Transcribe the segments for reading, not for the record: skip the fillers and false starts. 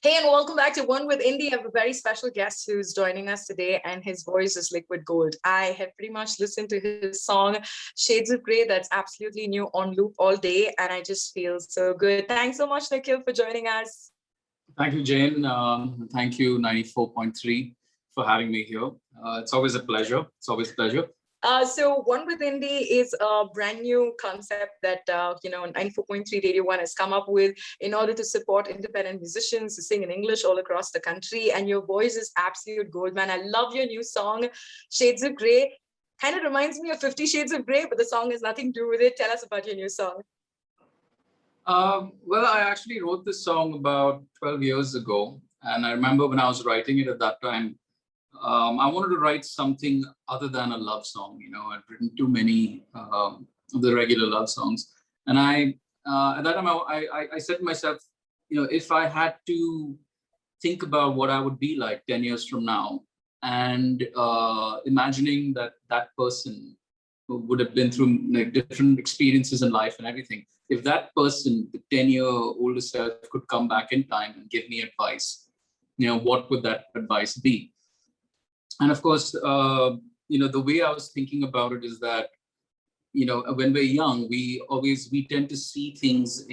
Hey, and welcome back to One with Indie. I have a very special guest who's joining us today, and his voice is liquid gold. I have pretty much listened to his song Shades of Grey, that's absolutely new, on loop all day, and I just feel so good. Thanks so much, Nikhil, for joining us. Thank you, Jane. Thank you, 94.3, for having me here. It's always a pleasure. It's always a pleasure. So One with Indie is a brand new concept that 94.3 Radio 1 has come up with in order to support independent musicians to sing in English all across the country. And your voice is absolute gold, man. I love your new song, Shades of Grey. Kind of reminds me of 50 Shades of Grey, but the song has nothing to do with it. Tell us about your new song. Well, I actually wrote this song about 12 years ago. And I remember when I was writing it at that time, I wanted to write something other than a love song. You know, I'd written too many of the regular love songs. And at that time, I said to myself, you know, if I had to think about what I would be like 10 years from now, and imagining that that person would have been through like different experiences in life and everything, if that person, the 10-year older self, could come back in time and give me advice, you know, what would that advice be? And of course, the way I was thinking about it is that, you know, when we're young, we tend to see things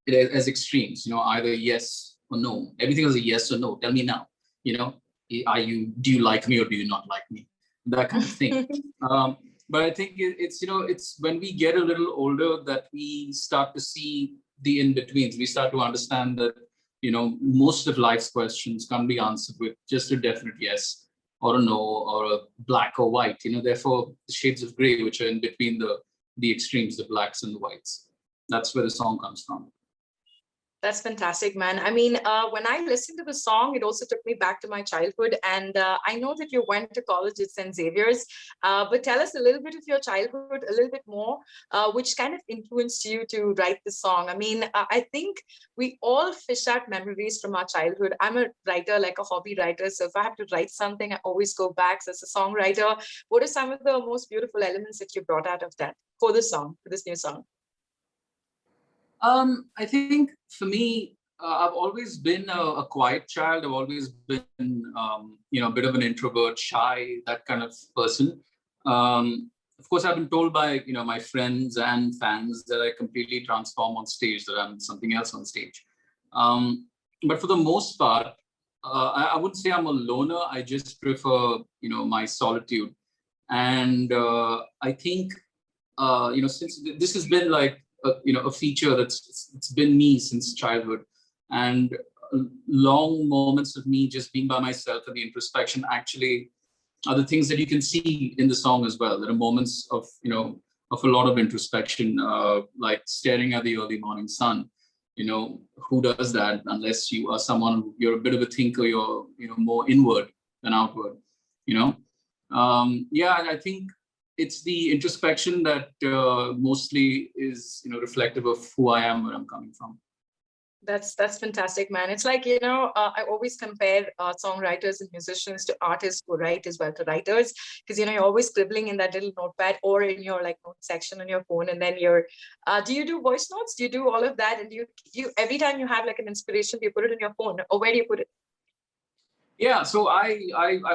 as extremes, you know, either yes or no. Everything is a yes or no. Tell me now, you know, do you like me or do you not like me? That kind of thing. But I think it's when we get a little older that we start to see the in-betweens. We start to understand that, you know, most of life's questions can't be answered with just a definite yes or a no or a black or white. You know, therefore, the shades of gray, which are in between the extremes, the blacks and the whites. That's where the song comes from. That's fantastic, man. I mean, when I listened to the song, it also took me back to my childhood. And I know that you went to college at St. Xavier's, but tell us a little bit of your childhood, a little bit more, which kind of influenced you to write the song. I mean, I think we all fish out memories from our childhood. I'm a writer, like a hobby writer. So if I have to write something, I always go back. So as a songwriter, what are some of the most beautiful elements that you brought out of that for the song, for this new song? I think for me, I've always been a quiet child. I've always been, a bit of an introvert, shy, that kind of person. Of course, I've been told by, you know, my friends and fans that I completely transform on stage, that I'm something else on stage. But for the most part, I wouldn't say I'm a loner. I just prefer, you know, my solitude. And I think, since this has been like, a feature it's been me since childhood, and long moments of me just being by myself and the introspection actually are the things that you can see in the song as well. There are moments of, you know, of a lot of introspection, like staring at the early morning sun. You know, who does that unless you are someone, you're a bit of a thinker, you're, you know, more inward than outward, you know. I think it's the introspection that mostly is, you know, reflective of who I am, where I'm coming from. That's fantastic, man. It's like, you know, I always compare songwriters and musicians to artists who write as well to writers, because, you know, you're always scribbling in that little notepad or in your like note section on your phone, and then do you do voice notes? Do you do all of that? And do you every time you have like an inspiration, do you put it in your phone, or where do you put it? Yeah, so I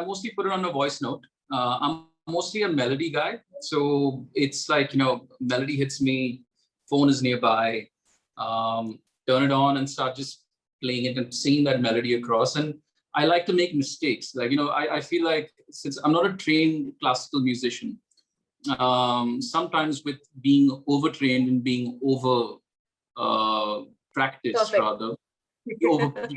mostly put it on a voice note. I'm mostly a melody guy, so it's like, you know, melody hits me, phone is nearby, turn it on and start just playing it and singing that melody across. And I like to make mistakes. Like, you know, I feel like, since I'm not a trained classical musician, sometimes with being overtrained and being over practiced, rather,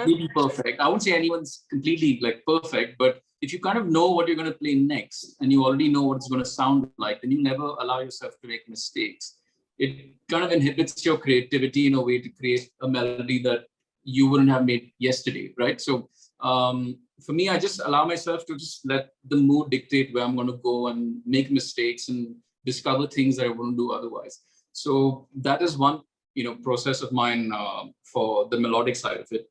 being perfect. I wouldn't say anyone's completely like perfect, but if you kind of know what you're going to play next and you already know what it's going to sound like, then you never allow yourself to make mistakes. It kind of inhibits your creativity in a way to create a melody that you wouldn't have made yesterday, right? So for me, I just allow myself to just let the mood dictate where I'm going to go and make mistakes and discover things that I wouldn't do otherwise. So that is one, you know, process of mine for the melodic side of it.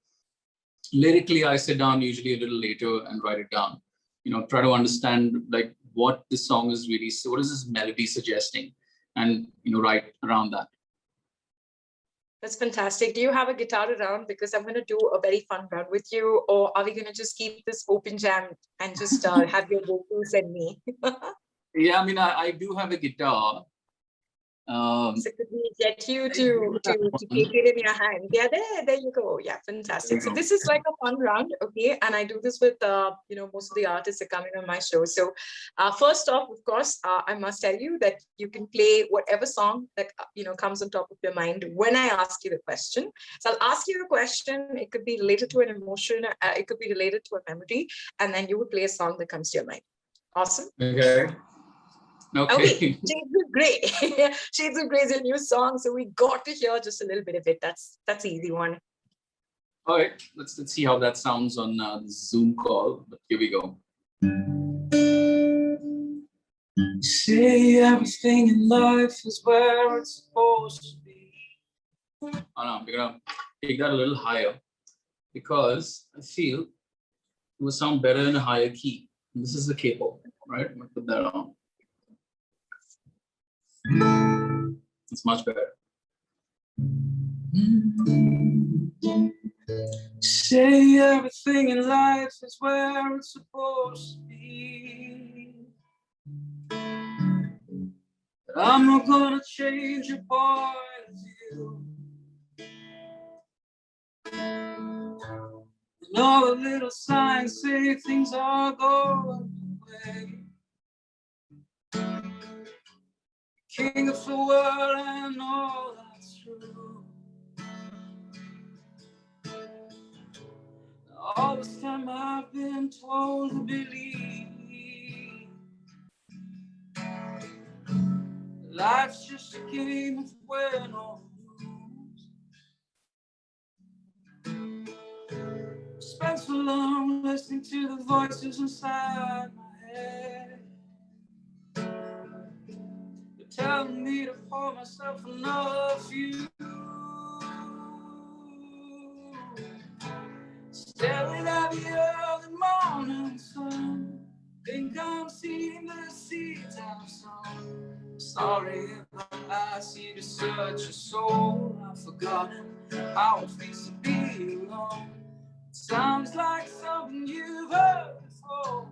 Lyrically, I sit down usually a little later and write it down. You know, try to understand like what this song is really. So what is this melody suggesting, and, you know, write around that. That's fantastic. Do you have a guitar around? Because I'm going to do a very fun round with you, or are we going to just keep this open jam and just have your vocals and me? Yeah, I mean, I do have a guitar. So could we get you to take it in your hand? Yeah, there you go. Yeah, fantastic. So this is like a fun round, okay? And I do this with most of the artists that come in on my show. So first off, of course, I must tell you that you can play whatever song that comes on top of your mind when I ask you the question. So I'll ask you a question. It could be related to an emotion. It could be related to a memory, and then you would play a song that comes to your mind. Awesome. Okay. Okay, Shades of Grey. Shades of Grey is a new song, so we got to hear just a little bit of it. That's an easy one. All right, let's see how that sounds on the Zoom call. But here we go. Say everything in life is where it's supposed to be. Oh no, we're gonna take that a little higher because I feel it will sound better in a higher key. And this is the capo, right? I'm gonna put that on. It's much better. Say everything in life is where it's supposed to be. But I'm not gonna change your point of view. And all the little signs say things are going your way. King of the world and all that's true. All this time I've been told to believe life's just a game of win or lose. Spent so long listening to the voices inside my head. They're telling me to pour myself another few. Staring at the early morning sun, think I'm seeing the seeds I've sown. Sorry if I asked you to search your soul. I've forgotten how it feels to be alone. It sounds like something you've heard before.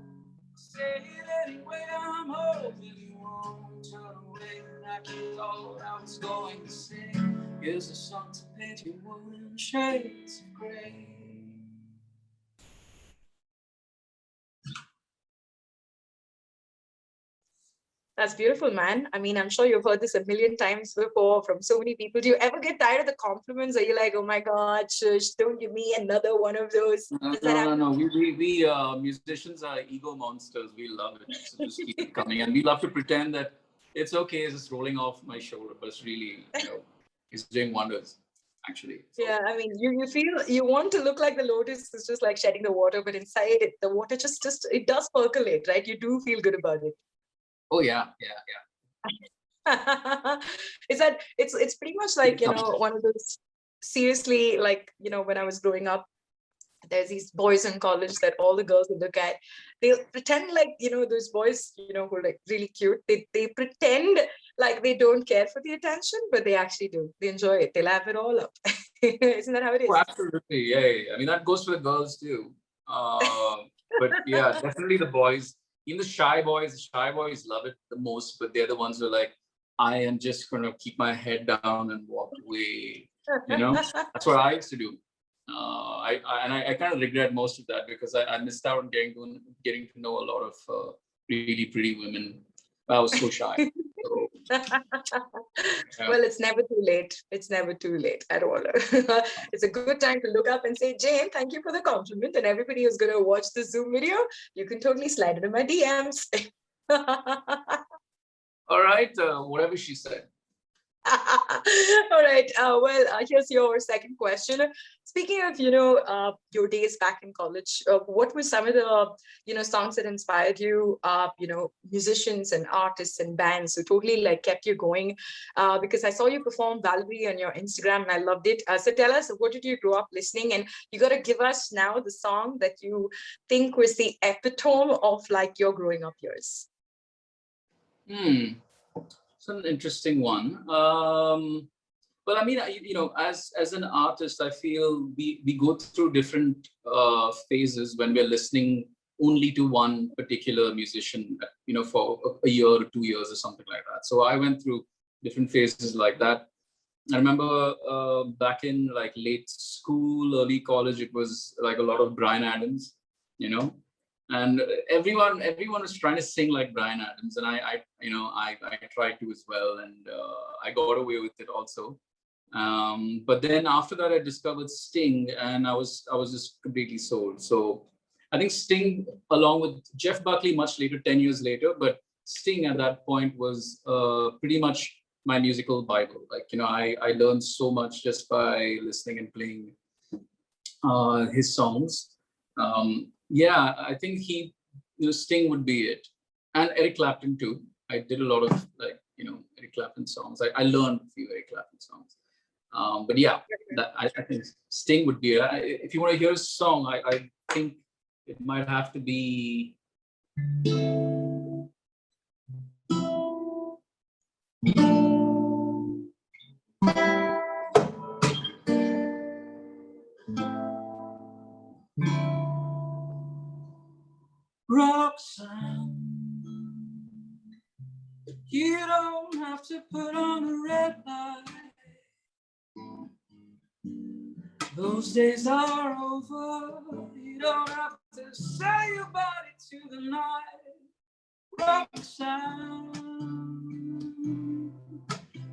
Say it anyway, I'm hoping you won't turn away like you thought I was going to say. Here's a song to paint you in shades of grey. That's beautiful, man. I mean, I'm sure you've heard this a million times before from so many people. Do you ever get tired of the compliments? Are you like, oh my God, shush, don't give me another one of those? No. We musicians are ego monsters. We love it. So just keep it coming. And we love to pretend that it's okay, it's just rolling off my shoulder, but it's really, it's doing wonders, actually. So. Yeah, I mean, you feel, you want to look like the lotus is just like shedding the water, but inside it, the water just it does percolate, right? You do feel good about it. Oh yeah. It's pretty much like, one of those, seriously, like, when I was growing up, there's these boys in college that all the girls would look at. They'll pretend like, those boys, who are like really cute. They pretend like they don't care for the attention, but they actually do. They enjoy it. They laugh it all up. Isn't that how it is? Oh, absolutely. Yeah. I mean, that goes for the girls too. But yeah, definitely the boys. Even the shy boys love it the most, but they're the ones who are like, I am just going to keep my head down and walk away. That's what I used to do. I kind of regret most of that because I missed out on getting to know a lot of really pretty women. I was so shy. So, yeah. Well, it's never too late. It's never too late at all. It's a good time to look up and say, Jane, thank you for the compliment. And everybody who's going to watch the Zoom video, you can totally slide into my DMs. All right. Whatever she said. All right. Here's your second question. Speaking of, your days back in college, what were some of the, songs that inspired you, musicians and artists and bands who totally like kept you going? Because I saw you perform Valerie on your Instagram and I loved it. So tell us, what did you grow up listening? And you got to give us now the song that you think was the epitome of like your growing up years. It's an interesting one. Well, I mean, as an artist, I feel we go through different phases when we're listening only to one particular musician, for a year or 2 years or something like that. So I went through different phases like that. I remember back in like late school, early college, it was like a lot of Bryan Adams, and everyone was trying to sing like Bryan Adams, and I tried to as well, and I got away with it also. But then after that, I discovered Sting, and I was just completely sold. So I think Sting, along with Jeff Buckley, much later, 10 years later, but Sting at that point was pretty much my musical Bible. Like, I learned so much just by listening and playing his songs. Yeah, I think Sting would be it, and Eric Clapton too. I did a lot of Eric Clapton songs. I learned a few Eric Clapton songs. But yeah, I think Sting would be it. If you want to hear a song, I think it might have to be. Roxanne, you don't have to put on a red light. Those days are over. You don't have to say your body to the night. Roxanne,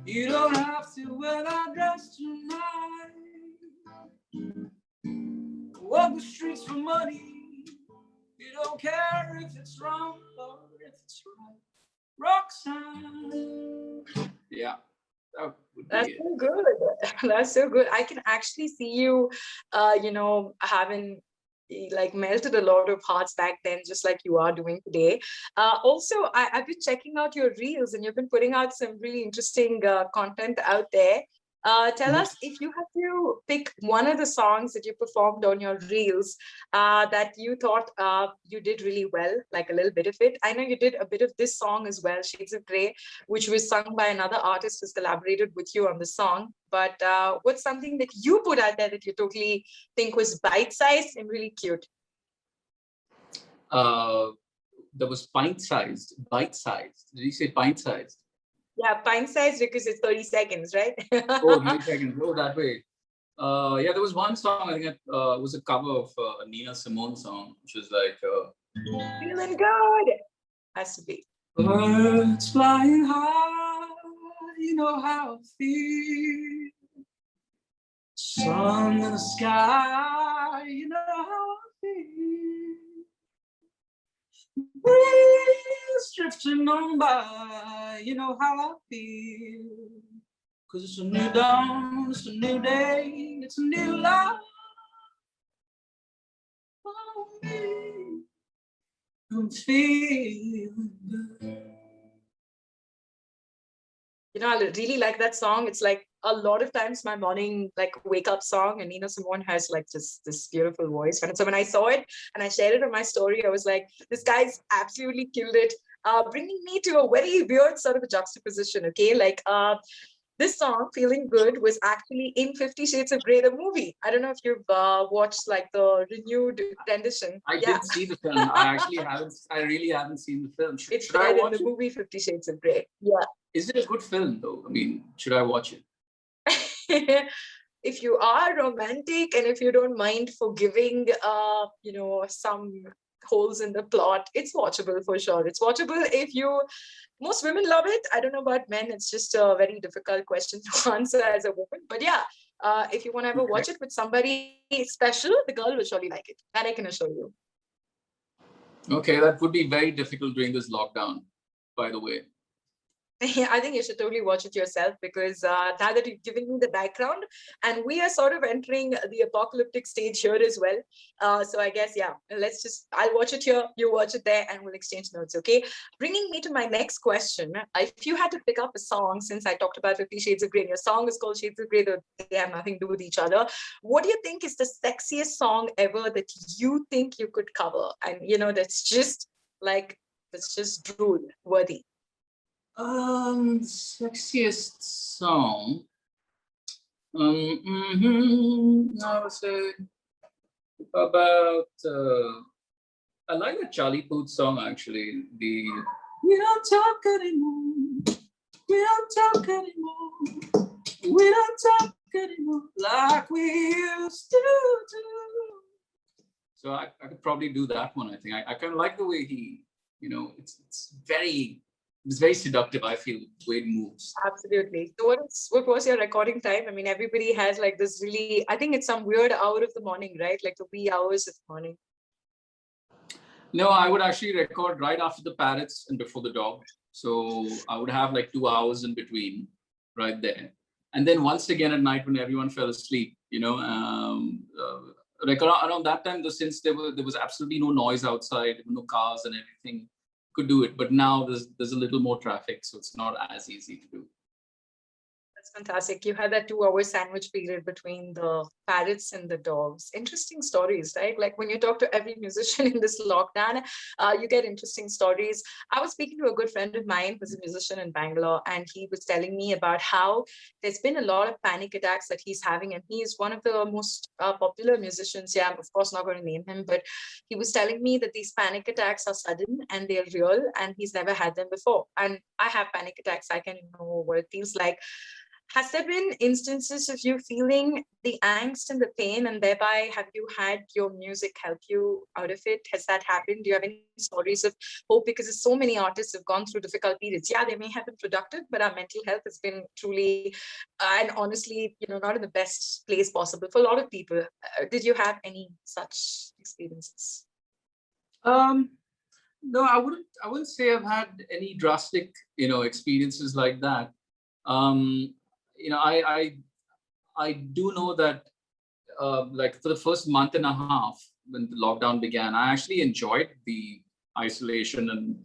you don't have to wear that dress tonight. Walk the streets for money. You don't care if it's wrong or if it's right. Roxanne. Yeah. That's so good. That's so good. I can actually see you, having like melted a lot of hearts back then, just like you are doing today. Also, I've been checking out your reels, and you've been putting out some really interesting content out there. Tell us, if you had to pick one of the songs that you performed on your reels that you thought you did really well, like a little bit of it. I know you did a bit of this song as well, Shades of Grey, which was sung by another artist who's collaborated with you on the song. But what's something that you put out there that you totally think was bite-sized and really cute? That was pint-sized, bite-sized. Did you say pint-sized? Yeah, pint-sized because it's 30 seconds, right? Oh, 30 seconds. Oh, that way. Yeah, there was one song, I think it was a cover of a Nina Simone song, which was like... Feeling good. Has to be. Birds flying high, you know how I feel. Sun in the sky, you know how I feel. Breeze drifting on by, you know how I feel. 'Cause it's a new dawn, it's a new day, it's a new life for me. I'm feeling good. I really like that song. It's like a lot of times my morning like wake up song, and Nina Simone has like this beautiful voice. And so when I saw it and I shared it on my story, I was like, this guy's absolutely killed it, bringing me to a very weird sort of a juxtaposition. Okay, like this song, Feeling Good, was actually in 50 Shades of Grey, the movie. I don't know if you've watched like the renewed rendition. I did see the film. I really haven't seen the film. It's there in the movie 50 Shades of Grey. Yeah. Is it a good film though? I mean, should I watch it? If you are romantic and if you don't mind forgiving, some holes in the plot, it's watchable for sure. It's watchable if you... Most women love it. I don't know about men. It's just a very difficult question to answer as a woman. But yeah, if you want to ever watch it with somebody special, the girl will surely like it. That I can assure you. Okay, that would be very difficult during this lockdown, by the way. Yeah, I think you should totally watch it yourself, because now that you've given me the background, and we are sort of entering the apocalyptic stage here as well. So I guess, yeah, I'll watch it here, you watch it there, and we'll exchange notes, okay? Bringing me to my next question. If you had to pick up a song, since I talked about 50 Shades of Grey, and your song is called Shades of Grey, though they have nothing to do with each other, what do you think is the sexiest song ever that you think you could cover? And, that's just drool worthy. Sexiest song. I would say about, I like the Charlie Puth song actually. The We don't talk anymore. We don't talk anymore. We don't talk anymore like we used to do. So I could probably do that one. I think I kind of like the way he, it's very seductive. I feel the way it moves. Absolutely. So what was your recording time? I mean, everybody has like this really, I think it's some weird hour of the morning, right? Like the wee hours of the morning. No, I would actually record right after the parrots and before the dog. So I would have like 2 hours in between right there. And then once again at night when everyone fell asleep, like around that time, since there was absolutely no noise outside, no cars and everything, could do it. But now there's a little more traffic, so it's not as easy to do. That's fantastic. You had that 2 hour sandwich period between the parrots and the dogs. Interesting stories, right? Like when you talk to every musician in this lockdown, you get interesting stories. I was speaking to a good friend of mine who's a musician in Bangalore, and he was telling me about how there's been a lot of panic attacks that he's having. And he is one of the most popular musicians. Yeah, I'm of course not going to name him, but he was telling me that these panic attacks are sudden and they're real, and he's never had them before. And I have panic attacks. I can know what it feels like. Has there been instances of you feeling the angst and the pain, and thereby have you had your music help you out of it? Has that happened? Do you have any stories of hope? Because so many artists have gone through difficult periods. Yeah, they may have been productive, but our mental health has been truly and honestly, not in the best place possible for a lot of people. Did you have any such experiences? No, I wouldn't say I've had any drastic, experiences like that. Um, I do know that like for the first month and a half when the lockdown began, I actually enjoyed the isolation and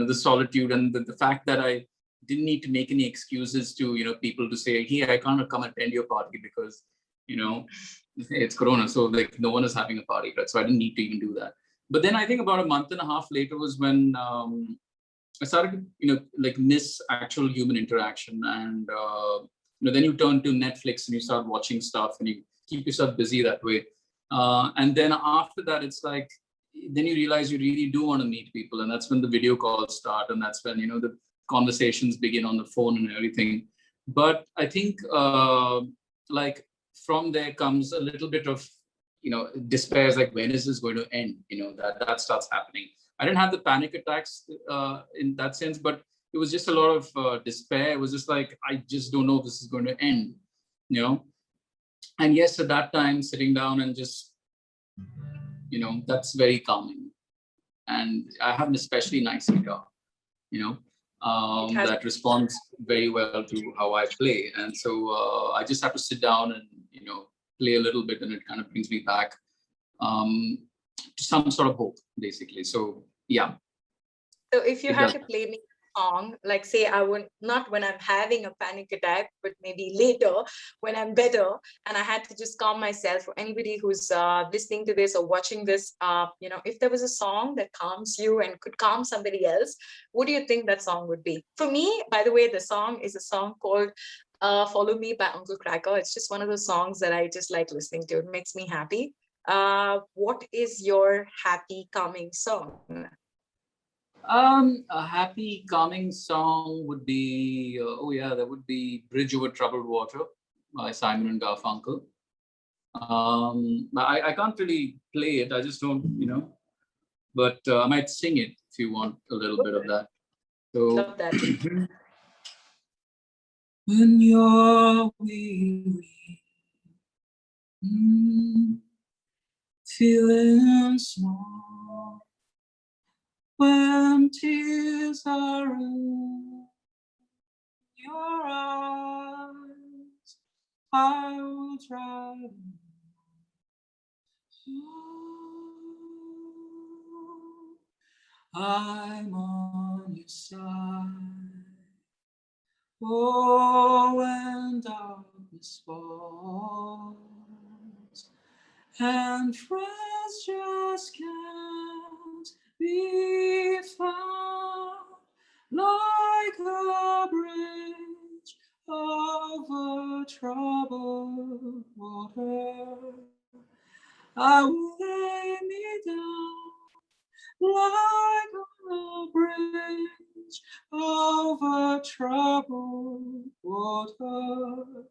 the solitude and the fact that I didn't need to make any excuses to people to say, hey, I can't come attend your party because it's Corona, so like no one is having a party, right? So I didn't need to even do that. But then I think about a month and a half later was when I started to, like miss actual human interaction. And, then you turn to Netflix and you start watching stuff and you keep yourself busy that way. And then after that, it's like, then you realize you really do want to meet people. And that's when the video calls start. And that's when, the conversations begin on the phone and everything. But I think like from there comes a little bit of, despair, like when is this going to end? That starts happening. I didn't have the panic attacks in that sense, but it was just a lot of despair. It was just like, I just don't know if this is going to end, And yes, at that time, sitting down and just, that's very calming. And I have an especially nice guitar, that responds very well to how I play. And so I just have to sit down and, play a little bit, and it kind of brings me back to some sort of hope, basically. So, yeah. So if you had to play me a song, like say I would not when I'm having a panic attack, but maybe later when I'm better and I had to just calm myself, for anybody who's listening to this or watching this, if there was a song that calms you and could calm somebody else, what do you think that song would be? For me, by the way, the song is a song called Follow Me by Uncle Cracker. It's just one of those songs that I just like listening to. It makes me happy. What is your happy, calming song? A happy, calming song would be, that would be Bridge Over Troubled Water by Simon and Garfunkel. I can't really play it. I just don't, but I might sing it if you want a little bit of that. So, love that. When you're weary, feeling small, when tears are in your eyes, I will try. I'm on your side. Oh, when darkness falls and friends just can't be found, like a bridge over troubled water. I will lay me down like on a bridge over troubled water.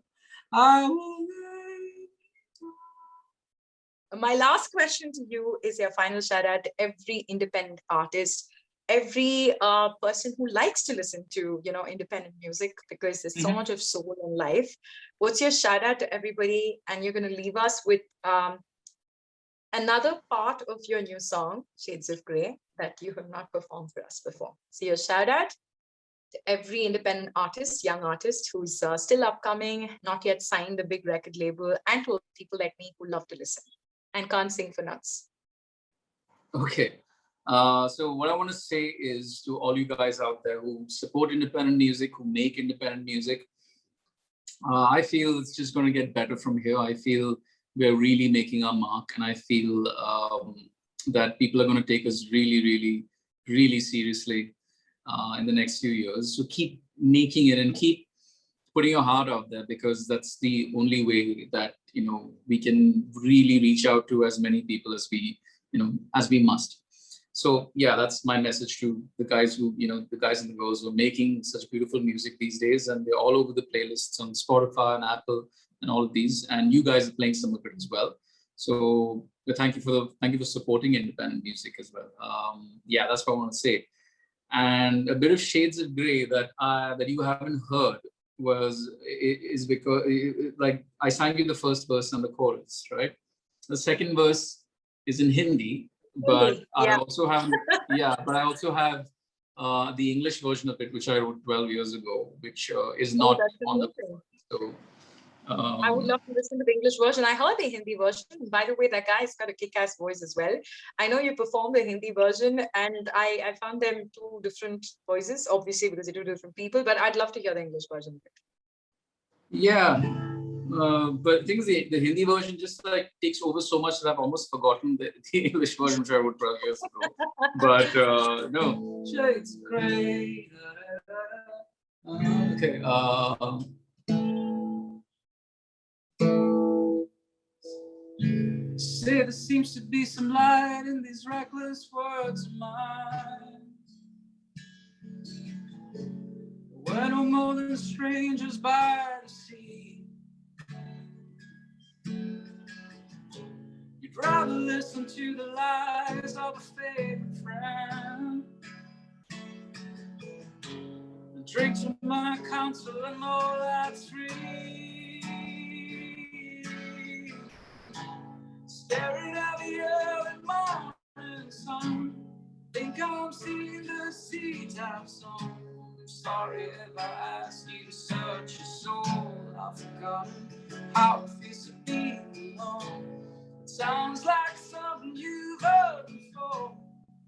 I will lay me down. My last question to you is your final shout out to every independent artist, every person who likes to listen to, independent music, because there's so much of soul in life. What's your shout out to everybody? And you're going to leave us with another part of your new song, Shades of Grey, that you have not performed for us before. So your shout out to every independent artist, young artist who's still upcoming, not yet signed a big record label, and to people like me who love to listen and can't sing for nuts. Okay. So what I want to say is to all you guys out there who support independent music, who make independent music, I feel it's just going to get better from here. I feel we're really making our mark, and I feel that people are going to take us really, really, really seriously in the next few years. So keep making it and keep putting your heart out there, because that's the only way that we can really reach out to as many people as we must. So yeah, that's my message to the guys the guys and the girls who are making such beautiful music these days, and they're all over the playlists on Spotify and Apple and all of these, and you guys are playing some of it as well. So thank you for supporting independent music as well. Yeah, that's what I want to say. And a bit of Shades of Grey that you haven't heard is because like I sang you the first verse and the chorus, right? The second verse is in Hindi, but I also have the English version of it, which I wrote 12 years ago, which is not on the. So I would love to listen to the English version. I heard the Hindi version. By the way, that guy's got a kick-ass voice as well. I know you performed the Hindi version, and I found them two different voices, obviously because they're two different people, but I'd love to hear the English version. Yeah. But the thing is, the Hindi version just like takes over so much that I've almost forgotten the English version, which I wrote 12 years ago. But no. Shades gray. Okay. Say there seems to be some light in these reckless words of mine. We're no more than strangers by the sea. You'd rather listen to the lies of a favorite friend than drink to my counsel and know that's free. Staring at the early morning sun, think I'm seeing the sea-type song. I'm sorry if I asked you to search your soul. I've forgotten how it feels to be alone. It sounds like something you've heard before. I'll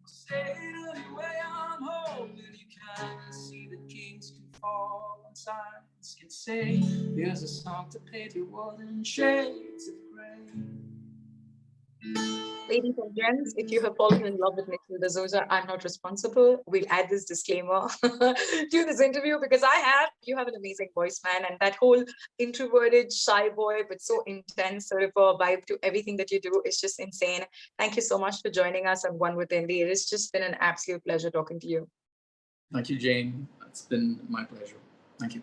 say it anyway, I'm hoping you can see that kings can fall and silence can say here's a song to paint your world in shades of grey. Ladies and gents, if you have fallen in love with Nikhil D'Souza, I'm not responsible. We'll add this disclaimer to this interview because you have an amazing voice, man. And that whole introverted, shy boy, but so intense sort of a vibe to everything that you do is just insane. Thank you so much for joining us on One with Indie. It has just been an absolute pleasure talking to you. Thank you, Jane. It's been my pleasure. Thank you.